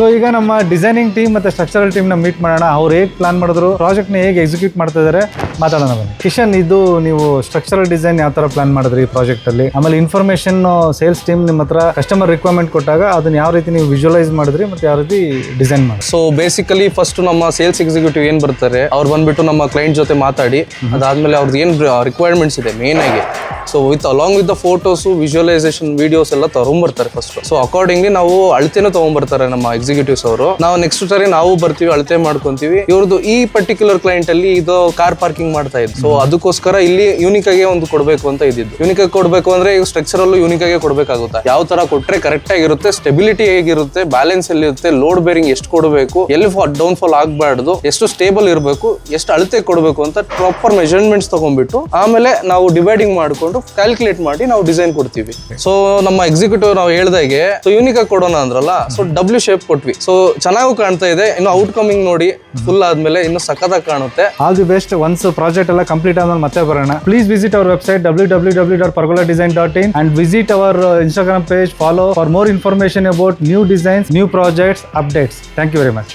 So ಈಗ ನಮ್ಮ designing team ಮತ್ತೆ ಸ್ಟ್ರಕ್ಚರಲ್ ಟೀಮ್ ನ ಮೀಟ್ ಮಾಡೋಣ. ಅವ್ರು ಹೇಗೆ ಪ್ಲಾನ್ ಮಾಡಿದ್ರು, ಪ್ರಾಜೆಕ್ಟ್ ನ ಹೇಗೆ ಎಕ್ಸಿಕ್ಯೂಟ್ ಮಾಡ್ತಾ ಇದಾರೆ ಮಾತಾಡೋಣ ಬನ್ನಿ. ಕಿಶನ್, ಇದು ನೀವು ಸ್ಟ್ರಕ್ಚರಲ್ ಡಿಸೈನ್ ಯಾವ ತರ ಪ್ಲಾನ್ ಮಾಡಿದ್ರಿ ಈ ಪ್ರಾಜೆಕ್ಟ್ ಅಲ್ಲಿ? ಆಮೇಲೆ ಇನ್ಫಾರ್ಮೇಶನ್ ಸೇಲ್ಸ್ ಟೀಮ್ ನಿಮ್ಮ ಹತ್ರ ಕಸ್ಟಮರ್ ರಿಕ್ವೈರ್ಮೆಂಟ್ ಕೊಟ್ಟಾಗ ಅದನ್ನ ಯಾವ ರೀತಿ ನೀವು ವಿಜುವಲೈಸ್ ಮಾಡಿದ್ರಿ ಮತ್ತೆ ಯಾವ ರೀತಿ ಡಿಸೈನ್ ಮಾಡಿ? ಸೊ ಬೇಸಿಕಲಿ ಫಸ್ಟ್ ನಮ್ಮ ಸೇಲ್ಸ್ ಎಕ್ಸಿಕ್ಯೂಟಿವ್ ಏನ್ ಬರ್ತಾರೆ ಅವ್ರು ಬಂದ್ಬಿಟ್ಟು ನಮ್ಮ ಕ್ಲೈಂಟ್ ಜೊತೆ ಮಾತಾಡಿ ಅದಾದ್ಮೇಲೆ ಅವ್ರದ್ದು ಏನ್ ರಿಕ್ವೈರ್ಮೆಂಟ್ಸ್ ಇದೆ ಮೇನ್ ಆಗಿ, so along with the photos visualisation videos ಎಲ್ಲ ತಗೊಂಡ್ಬರ್ತಾರೆ ಫಸ್ಟ್. ಸೊ ಅಕಾರ್ಡಿಂಗ್ಲಿ ನಾವು ಅಳತೆನೂ ತಗೊಂಡ್ಬರ್ತಾರೆ ನಮ್ಮ ಎಕ್ಸಿಕ್ಯೂಟಿವ್ಸ್ ಅವರು. ನಾವು ನೆಕ್ಸ್ಟ್ ಸರಿ ನಾವು ಬರ್ತೀವಿ, ಅಳತೆ ಮಾಡ್ಕೊಂತೀವಿ. ಇವ್ರದ್ದು ಈ ಪರ್ಟಿಕ್ಯುಲರ್ ಕ್ಲೈಂಟ್ ಅಲ್ಲಿ ಇದು ಕಾರ್ ಪಾರ್ಕಿಂಗ್ ಮಾಡ್ತಾ ಇದ್ದು, ಸೊ ಅದಕ್ಕೋಸ್ಕರ ಇಲ್ಲಿ ಯೂನಿಕ್ ಆಗಿ ಒಂದು ಕೊಡಬೇಕು ಅಂತ ಇದ್ದಿದ್ದು. ಯೂನಿಕ್ ಆಗಿ ಕೊಡಬೇಕು ಅಂದ್ರೆ ಈಗ ಸ್ಟ್ರಕ್ಚರ್ ಅಲ್ಲೂ ಯೂನಿಕ್ ಆಗಿ ಕೊಡಬೇಕಾಗುತ್ತೆ. ಯಾವ ತರ ಕೊಟ್ರೆ ಕರೆಕ್ಟ್ ಆಗಿರುತ್ತೆ, ಸ್ಟೆಬಿಲಿಟಿ ಹೇಗಿರುತ್ತೆ, ಬ್ಯಾಲೆನ್ಸ್ ಎಲ್ಲಿ ಇರುತ್ತೆ, ಲೋಡ್ ಬೇರಿಂಗ್ ಎಷ್ಟು ಕೊಡಬೇಕು, ಎಲ್ಲಿ ಡೌನ್ ಫಾಲ್ ಆಗಬಾರ್ದು, ಎಷ್ಟು ಸ್ಟೇಬಲ್ ಇರಬೇಕು, ಎಷ್ಟು ಅಳತೆ ಕೊಡಬೇಕು ಅಂತ ಪ್ರಾಪರ್ ಮೆಜರ್ಮೆಂಟ್ಸ್ ತಗೊಂಡ್ಬಿಟ್ಟು ಆಮೇಲೆ ನಾವು ಡಿವೈಡಿಂಗ್ ಮಾಡ್ಕೊಂಡು ಕ್ಯಾಲ್ಕುಲೇಟ್ ಮಾಡಿ ನಾವು ಡಿಸೈನ್ ಕೊಡ್ತೀವಿ. ಸೊ ನಮ್ಮ ಎಕ್ಸಿಕ್ಯೂಟಿವ್ ನಾವು ಹೇಳ್ದಾಗೆ ಯೂನಿಕ್ ಆಗಿ ಕೊಡೋಣ ಅಂದ್ರಲ್ಲ, ಸೊ ಡಬ್ಲ್ಯೂ ಶೇಪ್ ಕೊಟ್ವಿ. ಸೊ ಚೆನ್ನಾಗೂ ಕಾಣ್ತಾ ಇದೆ. ಇನ್ನು ಔಟ್ಕಮಿಂಗ್ ನೋಡಿ ಫುಲ್ ಆದ್ಮೇಲೆ ಇನ್ನು ಸಖತ್ತಾಗಿ ಕಾಣುತ್ತೆ. All the best. Once project ಎಲ್ಲ ಕಂಪ್ಲೀಟ್ ಆದ್ಮೇಲೆ ಮತ್ತೆ ಬರೋಣ. Please visit hour website www.pergoladesign.in and visit our Instagram page. Follow for more information about new designs, new projects, updates. Thank you very much.